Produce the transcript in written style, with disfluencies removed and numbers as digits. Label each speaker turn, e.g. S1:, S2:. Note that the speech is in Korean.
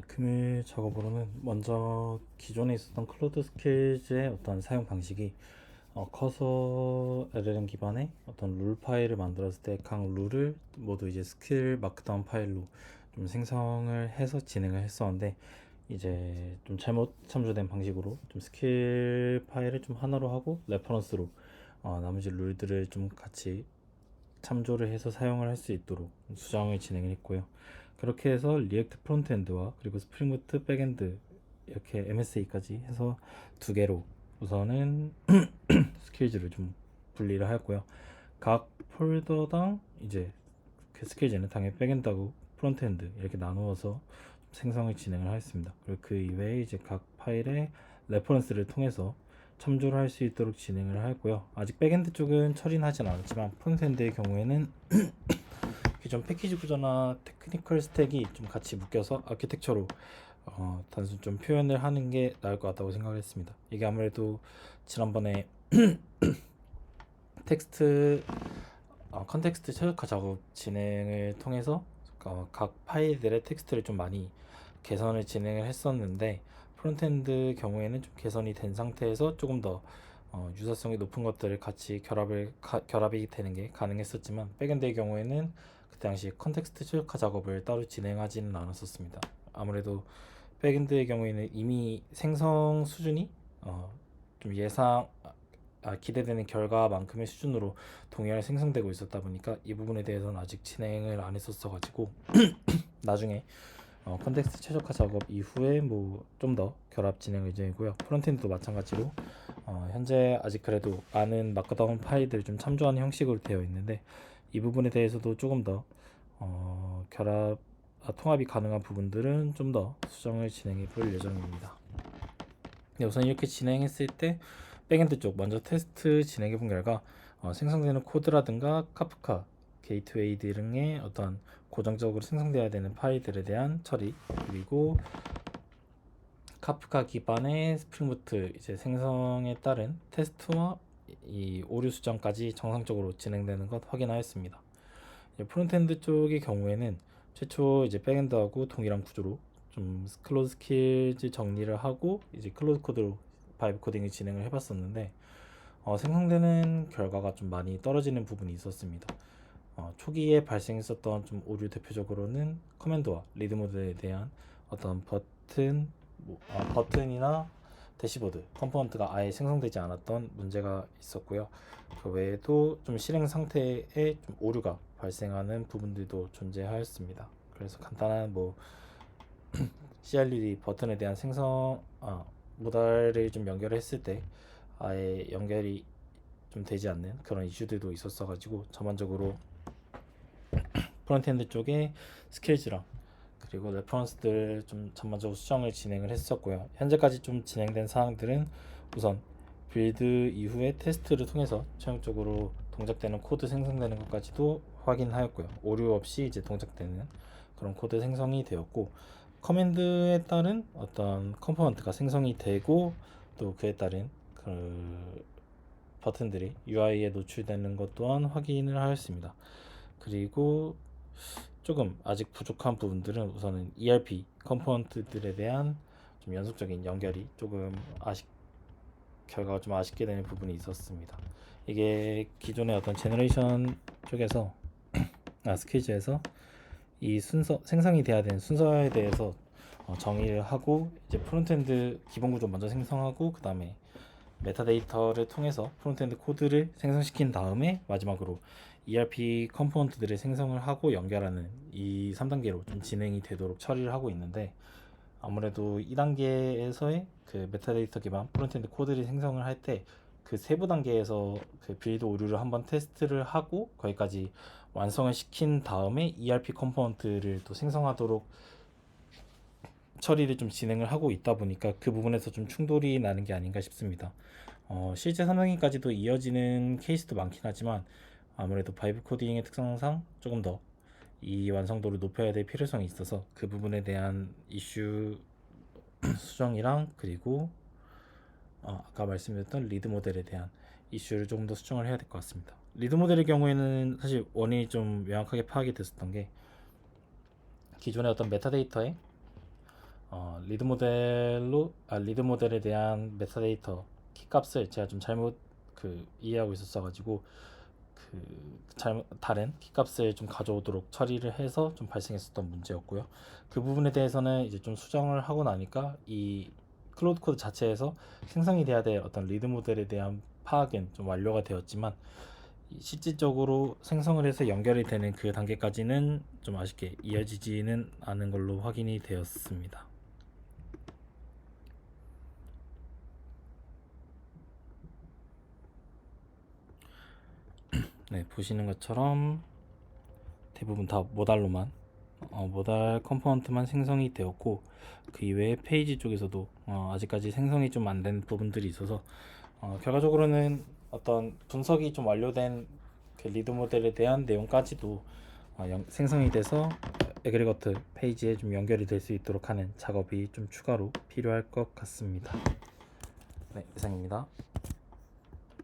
S1: 금일 작업으로는 먼저 기존에 있었던 클로드 스케치의 어떤 사용 방식이 커서 LLM 기반의 어떤 룰 파일을 만들었을 때 각 룰을 모두 이제 스킬 마크다운 파일로 좀 생성을 해서 진행을 했었는데, 이제 좀 잘못 참조된 방식으로 좀 스킬 파일을 좀 하나로 하고 레퍼런스로 나머지 룰들을 좀 같이 참조를 해서 사용을 할 수 있도록 수정을 진행을 했고요. 그렇게 해서 리액트 프론트엔드와 그리고 스프링 부트 백엔드 이렇게 MSA까지 해서 두 개로 우선은 스케일즈를 좀 분리를 하였고요. 각 폴더당 이제 그 스케일즈는 당연히 백엔드하고 프론트엔드 이렇게 나누어서 생성을 진행을 하였습니다. 그리고 그 이외에 이제 각 파일의 레퍼런스를 통해서 참조를 할 수 있도록 진행을 하였고요. 아직 백엔드 쪽은 처리는 하진 않았지만 프론트엔드의 경우에는 기존 패키지 구조나 테크니컬 스택이 좀 같이 묶여서 아키텍처로 단순 좀 표현을 하는 게 나을 것 같다고 생각을 했습니다. 이게 아무래도 지난번에 텍스트 컨텍스트 최적화 작업 진행을 통해서 각 파일들의 텍스트를 좀 많이 개선을 진행을 했었는데, 프론트엔드 경우에는 좀 개선이 된 상태에서 조금 더 유사성이 높은 것들을 같이 결합이 되는 게 가능했었지만, 백엔드의 경우에는 그 당시 컨텍스트 최적화 작업을 따로 진행하지는 않았었습니다. 아무래도 백엔드의 경우에는 이미 생성 수준이 좀 기대되는 결과만큼의 수준으로 동의어를 생성되고 있었다 보니까 이 부분에 대해서는 아직 진행을 안 했었어 가지고 나중에 컨텍스트 최적화 작업 이후에 뭐 좀 더 결합 진행 예정이고요. 프론트엔드도 마찬가지로 현재 아직 그래도 많은 마크다운 파일들을 좀 참조하는 형식으로 되어 있는데, 이 부분에 대해서도 조금 더 통합이 가능한 부분들은 좀 더 수정을 진행해 볼 예정입니다. 네, 우선 이렇게 진행했을 때 백엔드 쪽 먼저 테스트 진행해 본 결과 생성되는 코드라든가 카프카 게이트웨이 등의 어떤 고정적으로 생성되어야 되는 파일들에 대한 처리, 그리고 카프카 기반의 스프링부트 이제 생성에 따른 테스트와 이 오류 수정까지 정상적으로 진행되는 것 확인하였습니다. 프론트엔드 쪽의 경우에는 최초 이제 백엔드하고 동일한 구조로 좀 클로즈 스킬즈 정리를 하고 이제 클로즈 코드로 바이브 코딩을 진행을 해봤었는데, 생성되는 결과가 좀 많이 떨어지는 부분이 있었습니다. 초기에 발생했었던 좀 오류 대표적으로는 커맨드와 리드 모드에 대한 어떤 버튼이나 대시보드 컴포넌트가 아예 생성되지 않았던 문제가 있었고요. 그 외에도 좀 실행 상태에 좀 오류가 발생하는 부분들도 존재하였습니다. 그래서 간단한 뭐 CRUD 버튼에 대한 모달을 좀 연결했을 때 아예 연결이 좀 되지 않는 그런 이슈들도 있었어 가지고 전반적으로 프론트엔드 쪽에 스킬즈랑 그리고 레퍼런스들 좀 전반적으로 수정을 진행을 했었고요. 현재까지 좀 진행된 사항들은 우선 빌드 이후에 테스트를 통해서 최종적으로 동작되는 코드 생성되는 것까지도 확인하였고요. 오류 없이 이제 동작되는 그런 코드 생성이 되었고, 커맨드에 따른 어떤 컴포넌트가 생성이 되고 또 그에 따른 그 버튼들이 UI에 노출되는 것 또한 확인을 하였습니다. 그리고 조금 아직 부족한 부분들은 우선은 ERP 컴포넌트들에 대한 좀 연속적인 연결이 조금 결과가 좀 아쉽게 되는 부분이 있었습니다. 이게 기존의 어떤 제너레이션 쪽에서 스케치에서 이 순서 생성이 돼야 되는 순서에 대해서 정의를 하고, 이제 프론트엔드 기본 구조 먼저 생성하고 그 다음에 메타데이터를 통해서 프론트엔드 코드를 생성시킨 다음에 마지막으로 ERP 컴포넌트들을 생성을 하고 연결하는 이 3단계로 좀 진행이 되도록 처리를 하고 있는데, 아무래도 2단계에서의 그 메타데이터 기반 프론트엔드 코드를 생성을 할 때 그 세부 단계에서 그 빌드 오류를 한번 테스트를 하고 거기까지 완성을 시킨 다음에 ERP 컴포넌트를 또 생성하도록 처리를 좀 진행을 하고 있다 보니까 그 부분에서 좀 충돌이 나는 게 아닌가 싶습니다. 실제 3단계까지도 이어지는 케이스도 많긴 하지만 아무래도 바이브 코딩의 특성상 조금 더 이 완성도를 높여야 될 필요성이 있어서 그 부분에 대한 이슈 수정이랑, 그리고 아까 말씀드렸던 리드 모델에 대한 이슈를 조금 더 수정을 해야 될 것 같습니다. 리드 모델의 경우에는 사실 원인이 좀 명확하게 파악이 됐었던 게 기존의 어떤 메타데이터에 리드 모델에 대한 메타데이터 키값을 제가 좀 잘못 이해하고 있었어가지고 잘못 다른 키값을 좀 가져오도록 처리를 해서 좀 발생했었던 문제였고요. 그 부분에 대해서는 이제 좀 수정을 하고 나니까 이 클로드 코드 자체에서 생성이 돼야 될 어떤 리드 모델에 대한 파악은 좀 완료가 되었지만 실질적으로 생성을 해서 연결이 되는 그 단계까지는 좀 아쉽게 이어지지는 않은 걸로 확인이 되었습니다. 네, 보시는 것처럼 대부분 다 모달로만 모달 컴포넌트만 생성이 되었고, 그 이외에 페이지 쪽에서도 아직까지 생성이 좀 안 된 부분들이 있어서 결과적으로는 어떤 분석이 좀 완료된 그 리드 모델에 대한 내용까지도 생성이 돼서 에그리거트 페이지에 좀 연결이 될 수 있도록 하는 작업이 좀 추가로 필요할 것 같습니다. 네, 이상입니다.